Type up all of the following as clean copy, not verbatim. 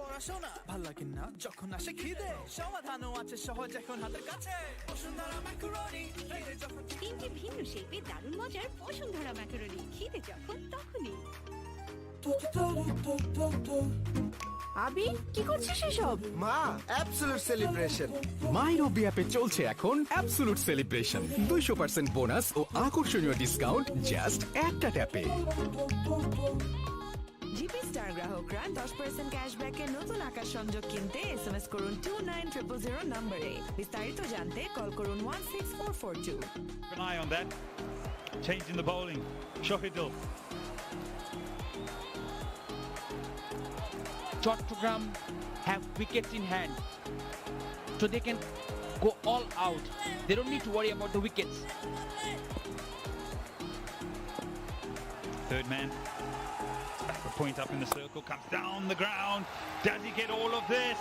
পড়াশোনা ভাল লাগে না যখন আসে খিদে সমাধানও আছে সহজ এখন হাতের কাছে বসুন্ধরা ম্যাকারনি যখন তিনটি ভিন্ন শেপে দারুণ মজার বসুন্ধরা ম্যাকারনি খিদে যখন তখনই। আবি কি করছিস এসব? মা অ্যাবসলিউট সেলিব্রেশন। মাইরবি অ্যাপে চলছে এখন অ্যাবসোলুট সেলিব্রেশন 200% বোনাস ও আকর্ষণীয় ডিসকাউন্ট জাস্ট একটা ট্যাপে। জিপি স্টার গ্রাহকরা 10% ক্যাশব্যাকের নতুন আকাশ সংযোগ কিনতে এসএমএস করুন 29000 নম্বরে। বিস্তারিত জানতে কল করুন 16442। An eye on that. Changing the bowling. Shohidul. Chattogram have wickets in hand, so they can go all out. They don't need to worry about the wickets. Third man. Back a point up in the circle. Comes down the ground. Does he get all of this?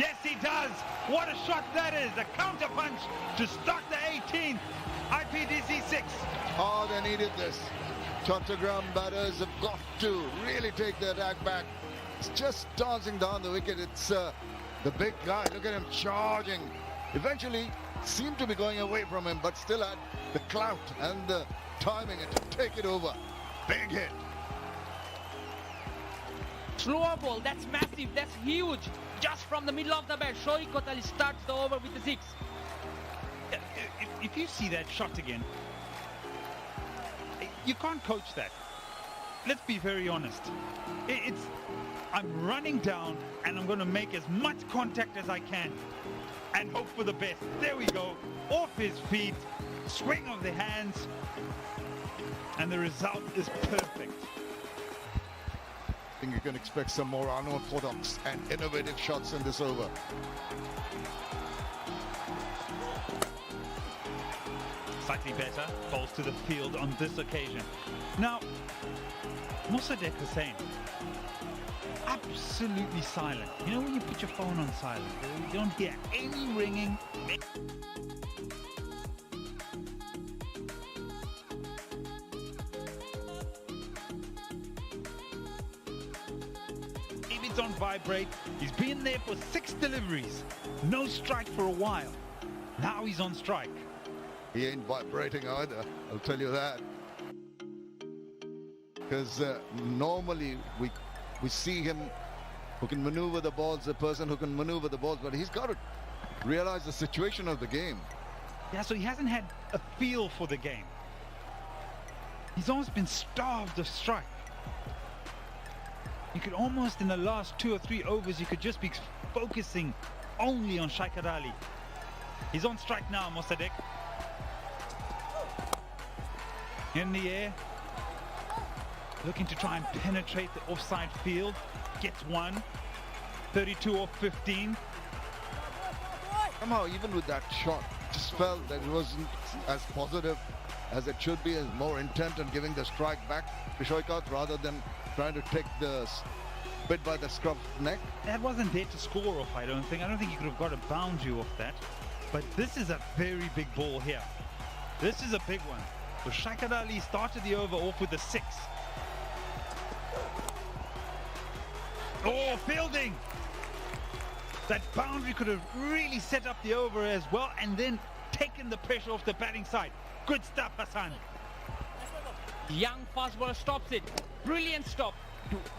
Yes, he does. What a shot that is. A counter punch to start the 18th. IPDC 6. Oh, they needed this. Chattogram batters have got to really take their attack back. It's just dancing down the wicket. It's the big guy. Look at him charging. Eventually seemed to be going away from him, but still had the clout and the timing to take it over. Big hit. Slower ball, that's massive, that's huge. Just from the middle of the bat, Shoaib Kotali starts the over with the 6. If you see that shot again, you can't coach that. Let's be very honest. It's I'm running down and I'm going to make as much contact as I can and hope for the best. There we go. Off his feet, swing of the hands, and the result is perfect. I think you can expect some more unorthodox and innovative shots in this over. Slightly better, falls to the field on this occasion. Now, Mossadegh Hussain, absolutely silent. You know when you put your phone on silent, you don't hear any ringing. If it's on vibrate, he's been there for 6 deliveries. No strike for a while. Now he's on strike. He ain't vibrating either, I'll tell you that. Because normally we see him who can maneuver the balls, the person who can maneuver the balls, but he's got to realize the situation of the game. Yeah, so he hasn't had a feel for the game. He's almost been starved of strike. You could almost, in the last 2 or 3 overs, you could just be focusing only on Shaikhar Ali. He's on strike now, Mossadegh. In the air, looking to try and penetrate the offside field. Gets one. 32 off 15. Somehow, even with that shot, just felt that it wasn't as positive as it should be, as more intent on giving the strike back to Shoikat rather than trying to take the bit by the scruff neck. That wasn't there to score off, I don't think. I don't think you could have got a boundary off that. But this is a very big ball here. This is a big one. So Shaikhar Ali started the over off with the 6. Oh, fielding! That boundary could have really set up the over as well and then taken the pressure off the batting side. Good stuff, Hassan. Young fast bowler stops it. Brilliant stop.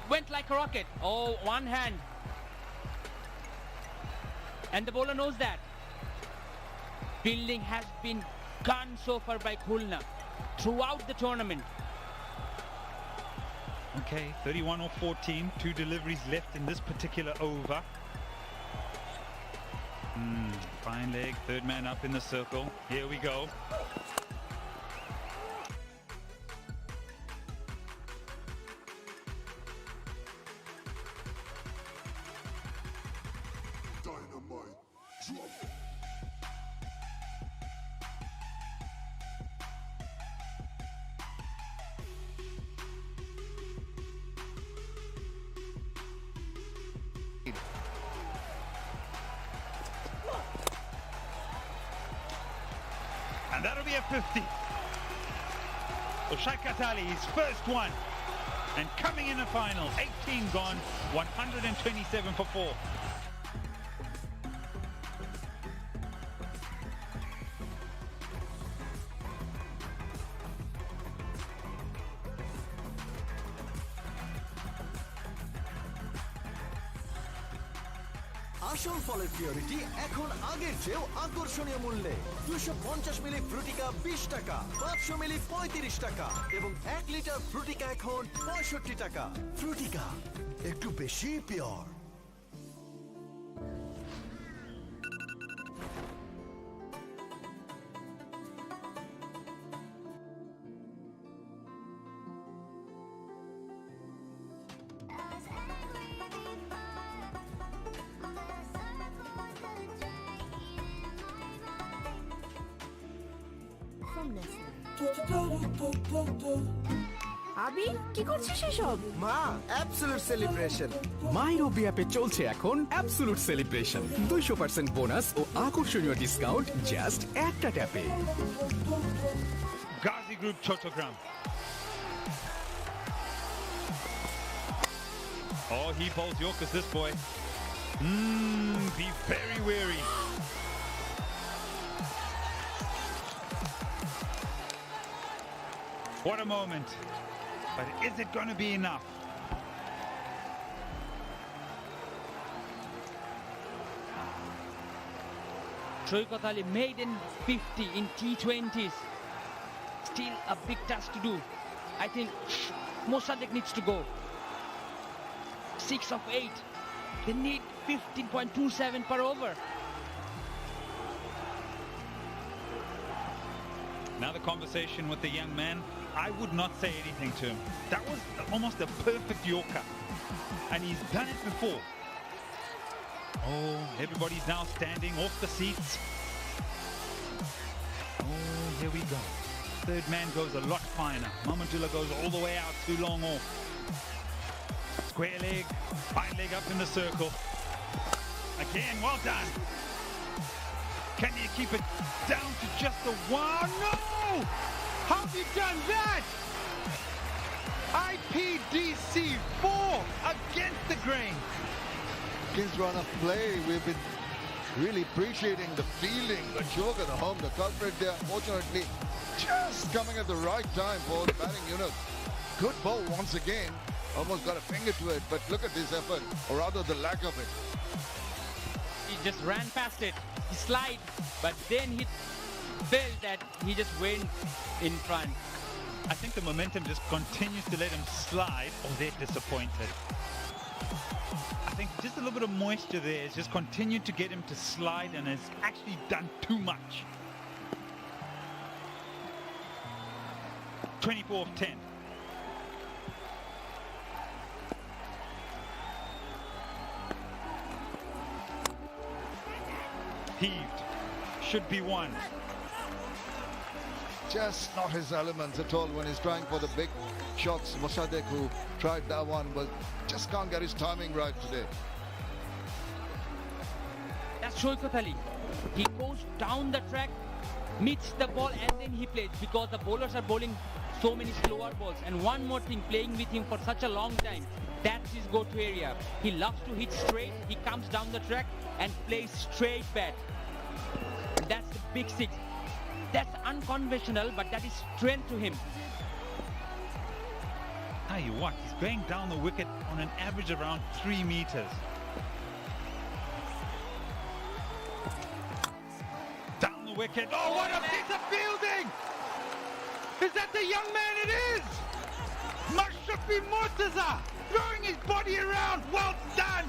Went like a rocket. Oh, one hand. And the bowler knows that. Fielding has been gone so far by Khulna throughout the tournament. Okay, 31 or 14, 2 deliveries left in this particular over. Fine leg, third man up in the circle. Here we go. Dynamite drop. And that'll be a 50. So Shaikhar Ali, his first one. And coming in the final, 18 gone, 127 for 4. আসল ফলের purity এখন আগের চেয়েও আকর্ষণীয় মূল্যে 250 মিলি ফ্রুটিকা 20 টাকা, 500 মিলি 35 টাকা এবং 1 লিটার ফ্রুটিকা এখন 65 টাকা। ফ্রুটিকা একটু বেশি পিওর। আবি কি করছিস এসব? মা, অ্যাবসলিউট সেলিব্রেশন। মাইরবি অ্যাপে চলছে এখন অ্যাবসলুট সেলিব্রেশন। 200% বোনাস ও আকর্ষণীয় ডিসকাউন্ট জাস্ট একটা ট্যাপে। Ghazi Group Chattogram. Oh, he bowls Yorkers, this boy. Be very wary. What a moment. But is it going to be enough? Shoaib Ali made in 50 in T20s. Still a big task to do. I think Mossadegh needs to go. 6 of 8. They need 15.27 per over. Now the conversation with the young man. I would not say anything to him. That was almost a perfect Yorker. And he's done it before. Oh, everybody's now standing off the seats. Oh, here we go. Third man goes a lot finer. Mamadullah goes all the way out, too long off. Square leg, high leg up in the circle. Again, well done. Can you keep it down to just the one? No! How have you done that? IPDC 4 against the grain. King's run of play. We've been really appreciating the fielding, the choke at the home, the culprit there. Unfortunately, just coming at the right time for the batting unit. Good ball once again. Almost got a finger to it, but look at this effort, or rather the lack of it. He just ran past it. He slid, but then he felt that he just went in front. I think the momentum just continues to let him slide, or they're disappointed. I think just a little bit of moisture there has just continued to get him to slide and has actually done too much. 24 of 10. Heaved. Should be one. Just not his elements at all when he's trying for the big shots. Mossadegh, who tried that one, but just can't get his timing right today. That's Shoaib Ali. He goes down the track, meets the ball, and then he plays, because the bowlers are bowling so many slower balls. And one more thing, playing with him for such a long time, that's his go-to area. He loves to hit straight. He comes down the track and plays straight bat. That's the big six. That's unconventional, but that is strength to him. Tell you what, he's going down the wicket on an average around 3 meters. Down the wicket. Oh, what a piece of fielding! Is that the young man? It is! Mashrafi Murtaza throwing his body around. Well done!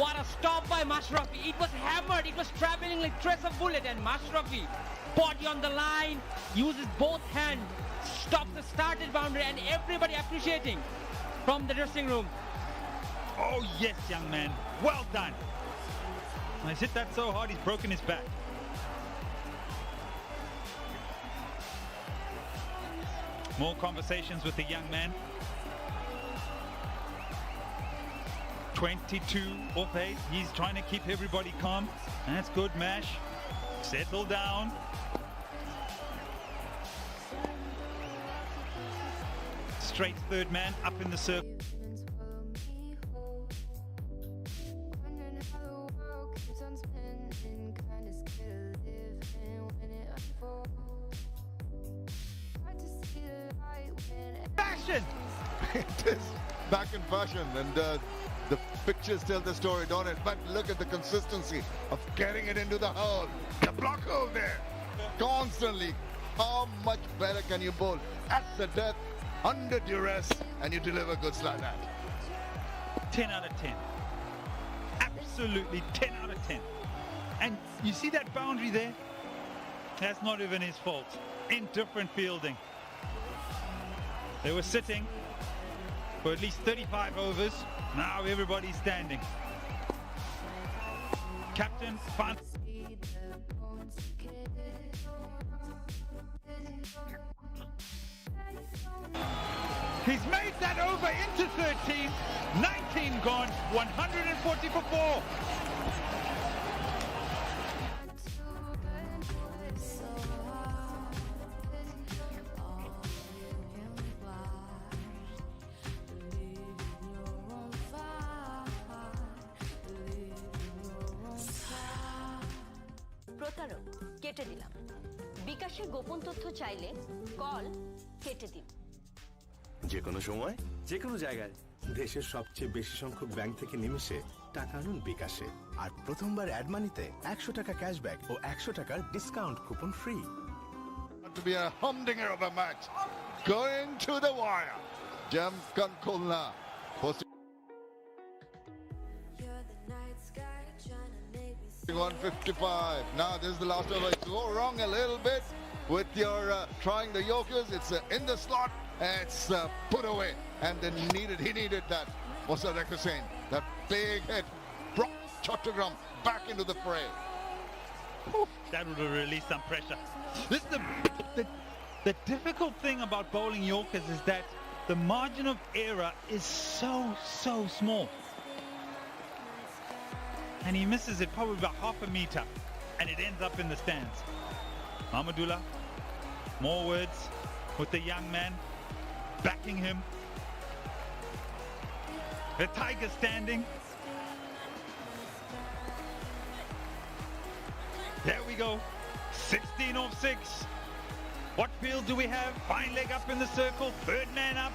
What a stop by Mashrafi. It was hammered. It was traveling like trace of bullet, and Mashrafi, body on the line, uses both hands, stops the started boundary, and everybody appreciating from the dressing room. Oh yes, young man. Well done. He's hit that so hard he's broken his back. More conversations with the young man. 22 off 8. He's trying to keep everybody calm. That's good, Mash. Settle down. straight third man up in the circle. Fashion! It is back in fashion, and the pictures tell the story, don't it? But look at the consistency of getting it into the hole. The block hole there. Constantly. How much better can you bowl at the death, under duress, and you deliver goods like that? 10 out of 10. Absolutely 10 out of 10. And you see that boundary there? That's not even his fault. Indifferent fielding. They were sitting for at least 35 overs. Now everybody's standing. Captain Fan. He's made that over into 13. 19 gone. 140 for 4. প্রতারক কেটে দিলাম বিকাশে গোপন তথ্য চাইলে call কেটে দিন যে কোনো সময় যে কোনো জায়গায় দেশের সবচেয়ে বেশি সংখ্যক ব্যাংক থেকে নিমেষে টাকা আনুন বিকাশে আর প্রথমবার অ্যাড মানিতে 100 টাকা ক্যাশব্যাক ও 100 টাকার discount coupon free To be a humdinger of a match. Going to the wire. Jamkan Khulna. 155. Now this is the last over. It's go wrong a little bit with your trying the Yorkers. It's in the slot. It's put away. And then he needed that. What's that record saying? That big hit brought Chattogram back into the fray. That would have released some pressure. This is the difficult thing about bowling Yorkers is that the margin of error is so small. And he misses it probably about half a meter. And it ends up in the stands. Mahmudullah, more words with the young man, backing him. The Tiger standing. There we go. 16 off 6. What field do we have? Fine leg up in the circle. Third man up.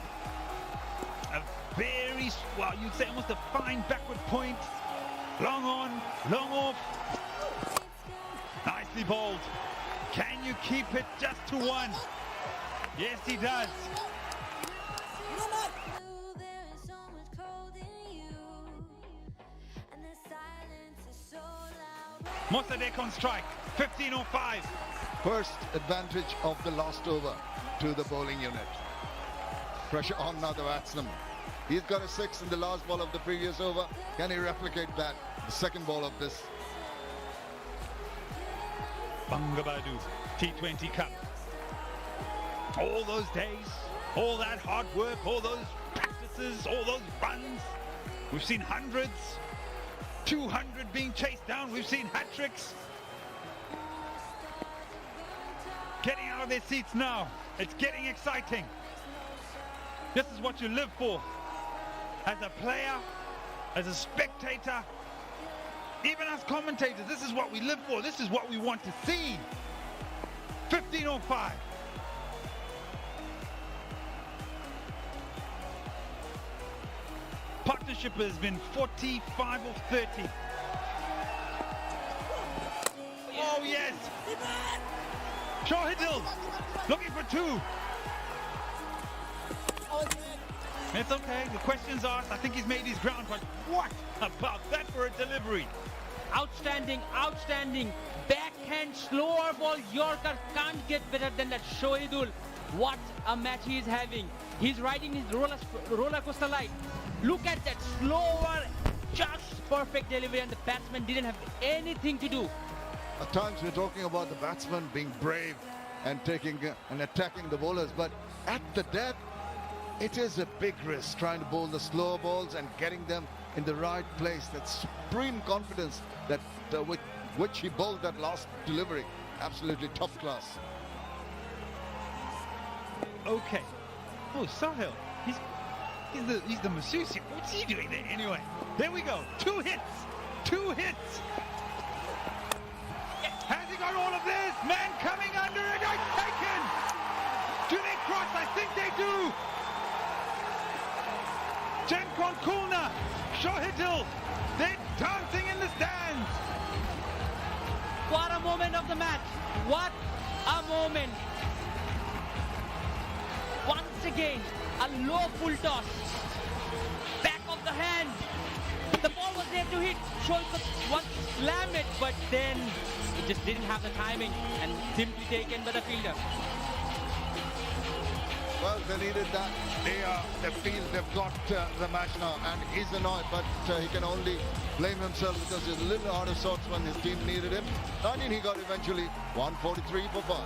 A very, well, you'd say almost a fine backward point. Long on, long off. Nicely bowled. Can you keep it just to 1? Yes, he does. Mossadegh on strike. 15 or 5. First advantage of the last over to the bowling unit. Pressure on now the batsman. He's got a 6 in the last ball of the previous over. Can he replicate that? The second ball of this. Bangabadu T20 Cup. All those days, all that hard work, all those practices, all those runs. We've seen hundreds, 200 being chased down. We've seen hat-tricks. Getting out of their seats now. It's getting exciting. This is what you live for. As a player, as a spectator, even as commentators, this is what we live for. This is what we want to see. 15 or 5. Partnership has been 45 or 30. Oh yes! Shahidil looking for 2. It's okay, the question's asked. I think he's made his ground, but what about that for a delivery? Outstanding, outstanding. Backhand, slower ball. Yorker can't get better than that. Shohidul, what a match he is having. He's riding his roller coaster ride. Look at that, slower, just perfect delivery, and the batsman didn't have anything to do. At times we're talking about the batsman being brave and taking and attacking the bowlers, but at the death, it is a big risk trying to bowl the slow balls and getting them in the right place. That supreme confidence that with which he bowled that last delivery, absolutely top class. Okay. Oh, Sahil. He's the masseuse. What's he doing there anyway? There we go. 2 hits. 2 hits. Has he got all of this? Man coming under it. Taken. Do they cross? I think they do. Jenkon Khulna, Shohitil, they're dancing in the stands. What a moment of the match. What a moment. Once again, a low full toss. Back of the hand. The ball was there to hit. Shohitil once slammed it, but then it just didn't have the timing and simply taken by the fielder. Well, they needed that. They feel they've got the match now, and he's annoyed, but he can only blame himself because he's a little out of sorts when his team needed him. 19 he got eventually, 143 for 5.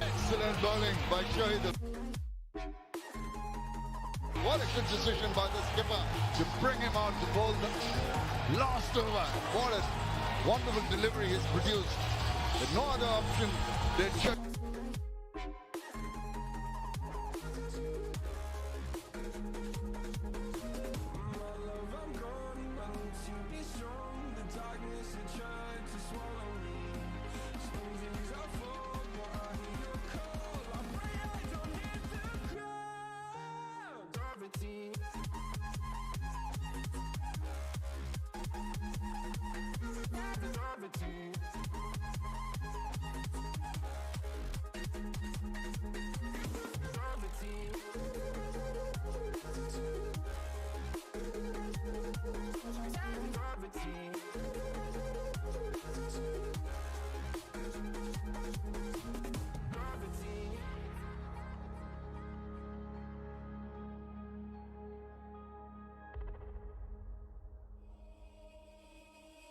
Excellent bowling by Shohitil. What a good decision by the skipper to bring him out to bowl the last over. What a wonderful delivery he's produced. With no other option, they check.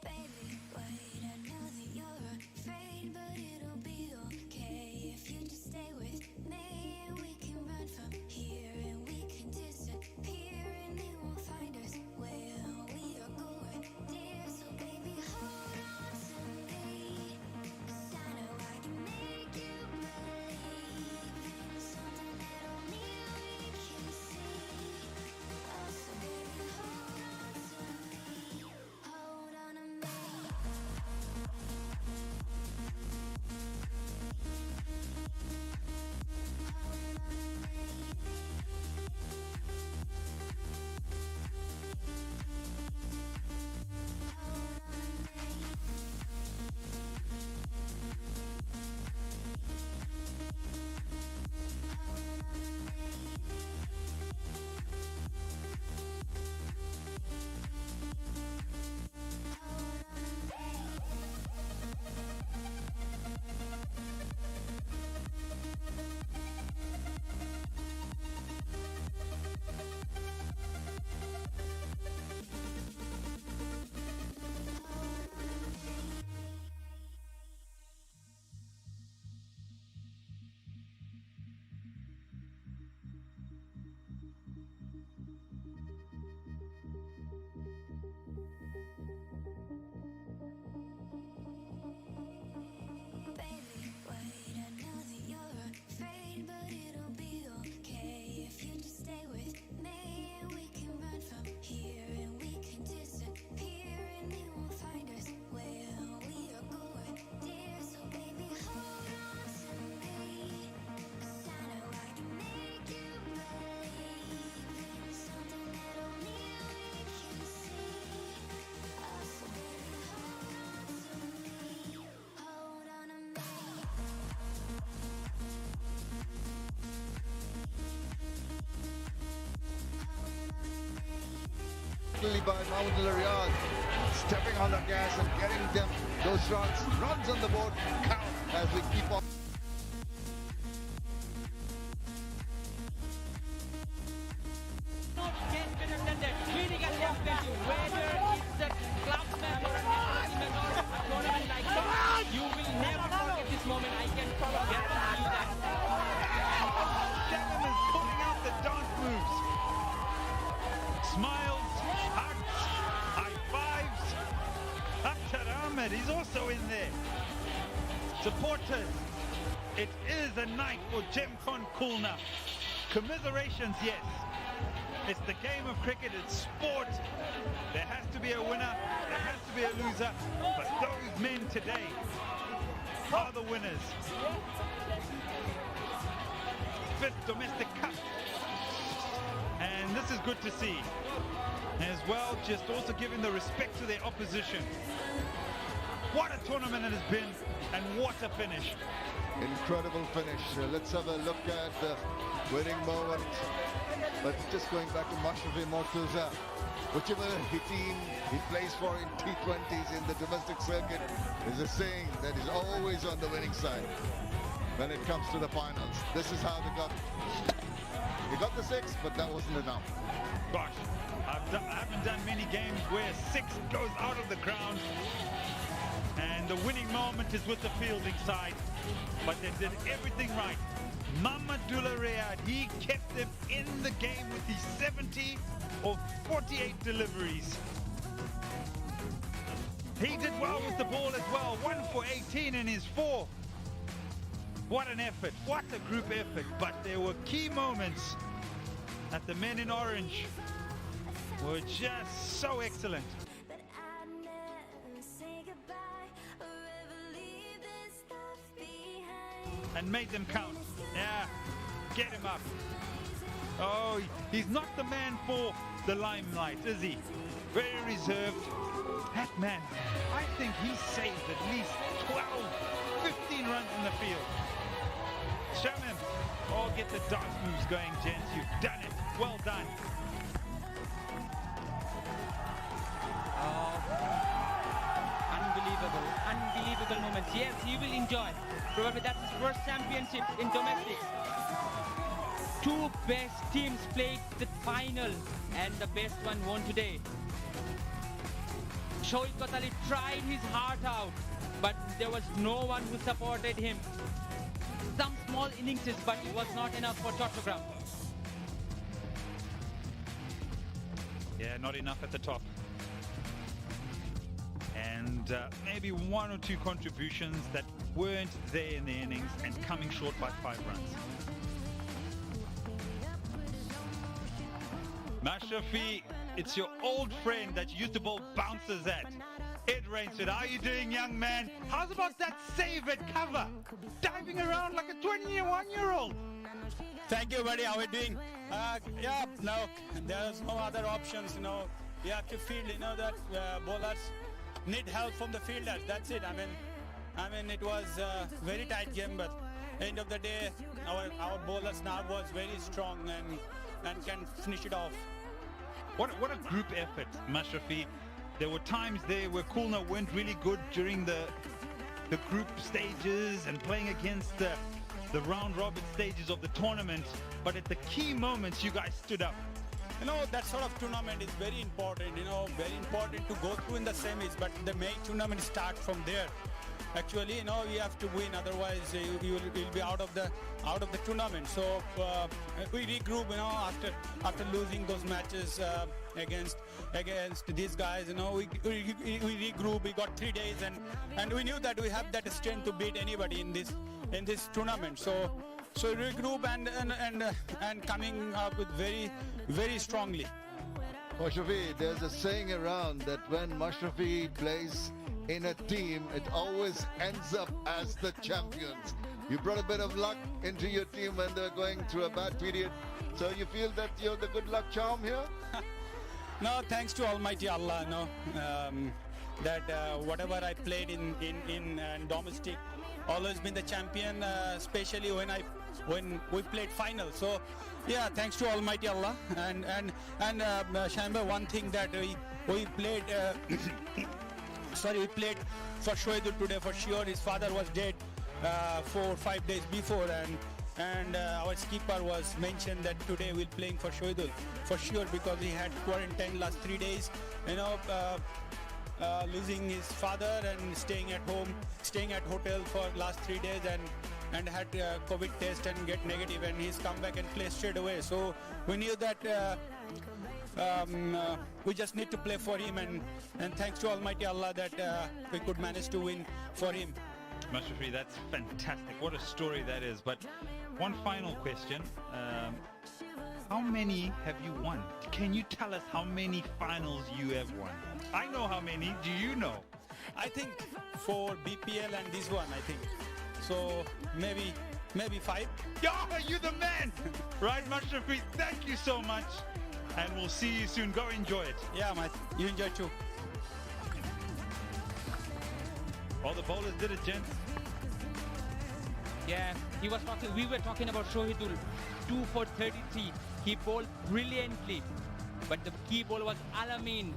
Baby, wait another particularly by Mahmoud Riyad, stepping on the gas and getting them those runs on the board count as we keep on. Not get better than that. Really can explain you whether it's a club match or a national team match or a tournament like that. You will never forget this moment. I can guarantee you that. Devon is pulling out the dance moves. Smiles, hugs, high fives. Akhtar Ahmed, he's also in there. Supporters, it is a night for Gemcon Khulna. Commiserations, yes. It's the game of cricket, it's sport. There has to be a winner, there has to be a loser. But those men today are the winners. Fifth domestic cup. And this is good to see. As well, just also giving the respect to their opposition. What a tournament it has been, and what a finish. Incredible finish. Let's have a look at the winning moment. But just going back to Mashrafi Mortuza, whichever team he plays for in T20s in the domestic circuit, is a saying that he's always on the winning side when it comes to the finals. This is how they got the 6, but that wasn't enough. Gosh, I haven't done many games where 6 goes out of the ground and the winning moment is with the fielding side, but they did everything right. Mahmoudullah Riyad, he kept them in the game with his 70 of 48 deliveries. He did well with the ball as well, 1 for 18 in his 4. What an effort, what a group effort. But there were key moments that the men in orange were just so excellent. And made them count. Yeah, get him up. Oh, he's not the man for the limelight, is he? Very reserved. That man, I think he saved at least 12, 15 runs in the field. Show him. Oh, get the dance moves going, gents. You've done it. Well done. Unbelievable moments. Yes, he will enjoy. Probably that's his first championship in domestics. 2 best teams played the final and the best one won today. Shoaib Kotali tried his heart out, but there was no one who supported him. Some small innings, but it was not enough for Chattogram. Yeah, not enough at the top. And maybe 1 or 2 contributions that weren't there in the innings and coming short by 5 runs. Mashrafi, it's your old friend that you used to bowl bouncers at. Ed Rainsford, how are you doing, young man? How's about that save at cover? Diving around like a 21-year-old. Thank you, buddy. How are you doing? Yeah, no, there's no other options, you know. You have to field, you know, that bowlers need help from the fielders. That's it. I mean, it was a very tight game, but end of the day, our bowlers now was very strong and can finish it off. What a group effort, Mashrafi. There were times there where Khulna weren't really good during the group stages and playing against the round-robin stages of the tournament, but at the key moments, you guys stood up. You know, that sort of tournament is very important, you know, very important to go through in the semis, but the main tournament starts from there. Actually, you know, you have to win, otherwise you'll be out of the tournament. So we regroup, you know, after losing those matches against these guys, you know, we regroup. We got 3 days, and we knew that we have that strength to beat anybody in this tournament. So regroup and coming up with very strongly. Mashrafi, there's a saying around that when Mashrafi plays in a team, it always ends up as the champions. You brought a bit of luck into your team when they're going through a bad period. So you feel that you're the good luck charm here? No, thanks to Almighty Allah. No, that whatever I played in domestic, always been the champion, especially when we played final. So yeah, thanks to Almighty Allah. And Shambar, one thing that we played we played for Shoaidul today for sure. His father was dead 4 or 5 days before, and our skipper was mentioned that today we're playing for Shoaidul for sure, because he had quarantine last 3 days, losing his father and staying at home, staying at hotel for last 3 days, and had COVID test and get negative, and he's come back and play straight away. So we knew that we just need to play for him, and thanks to Almighty Allah that we could manage to win for him. Mashrafi, that's fantastic. What a story that is. But one final question. How many have you won? Can you tell us how many finals you have won? I know how many. Do you know? I think for BPL and this one, I think. So maybe 5. Yeah, you're the man. Right, Mashrafi, thank you so much. And we'll see you soon. Go enjoy it. Yeah, mate. You enjoy too. All the bowlers did it, gents. Yeah, we were talking about Shoaidul, 2 for 33. He bowled brilliantly. But the key bowler was Alamin,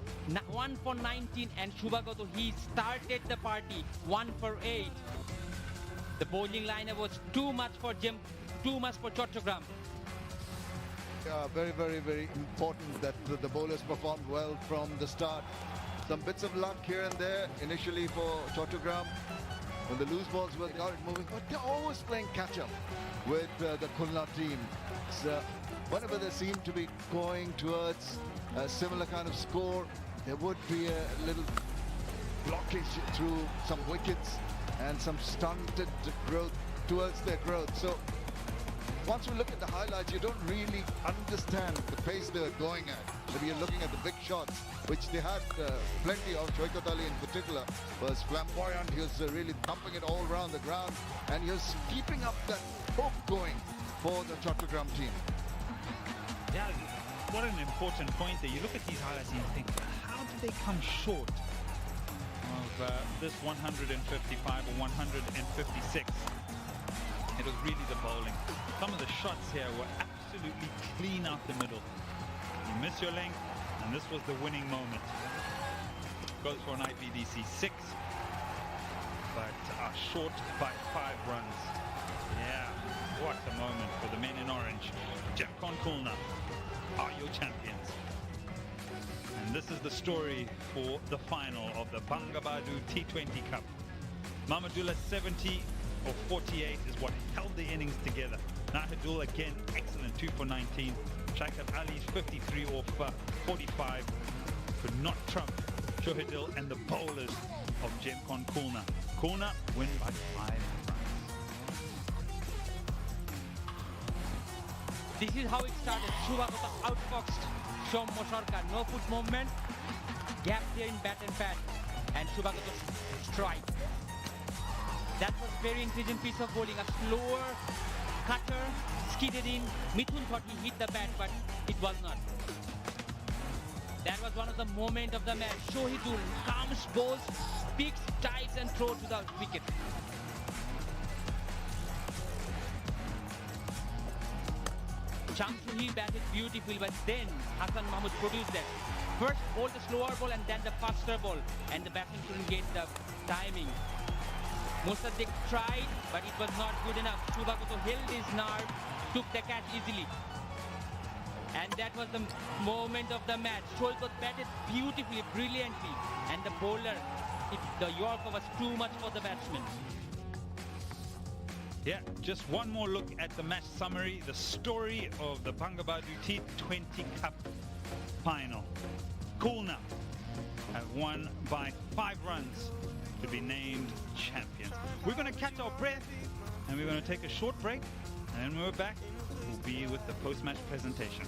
1 for 19, and Shubhagato, he started the party, 1 for 8. The bowling lineup was too much for Chattogram. Yeah, very, very, very important that the bowlers performed well from the start. Some bits of luck here and there initially for Chattogram. When the loose balls were got it moving, but they're always playing catch-up with the Khulna team. So whenever they seem to be going towards a similar kind of score, there would be a little blockage through some wickets and some stunted growth towards their growth. So once we look at the highlights, you don't really understand the pace they're going at. Maybe you're looking at the big shots, which they had plenty of. Shaukat Ali in particular was flamboyant. He was really thumping it all around the ground, and he was keeping up that hope going for the Chattogram team. Yeah, what an important point there. You look at these highlights and you think, how did they come short of this 155 or 156? It was really the bowling. Some of the shots here were absolutely clean out the middle. You miss your length, and this was the winning moment. Goes for an IPDC 6, but are short by 5 runs. Yeah, what a moment for the men in orange. Gemcon Khulna are your champions. And this is the story for the final of the Bangabadhu T20 Cup. Mamadullah 70 or 48 is what held the innings together. Nahidul again, excellent, 2 for 19. Shaukat Ali's 53 off 45 could not trump Shoaidul and the bowlers of Gemcon Khulna. Khulna win by 5 runs. This is how it started. Shubhagato outfoxed Shom Mosharka. No foot movement. Gap there in bat and pad. And Shubhagato strike. That was very intelligent piece of bowling. A slower cutter, skidded in. Mithun thought he hit the bat, but it was not. That was one of the moments of the match. Shoaidul comes, bowls, picks, dives and throws to the wicket. Shamsuhi batted beautifully, but then Hassan Mahmud produced that. First bowled the slower ball and then the faster ball, and the batsman couldn't get the timing. Mossadegh tried, but it was not good enough. Shubhagato held his nerve, took the catch easily. And that was the moment of the match. Shoaidul batted beautifully, brilliantly, and the bowler, the Yorker was too much for the batsman. Yeah, just one more look at the match summary, the story of the Bangabadhu T20 Cup final. Khulna have won by 5 runs to be named champions. We're going to catch our breath and we're going to take a short break, and when we're back, we'll be with the post-match presentation.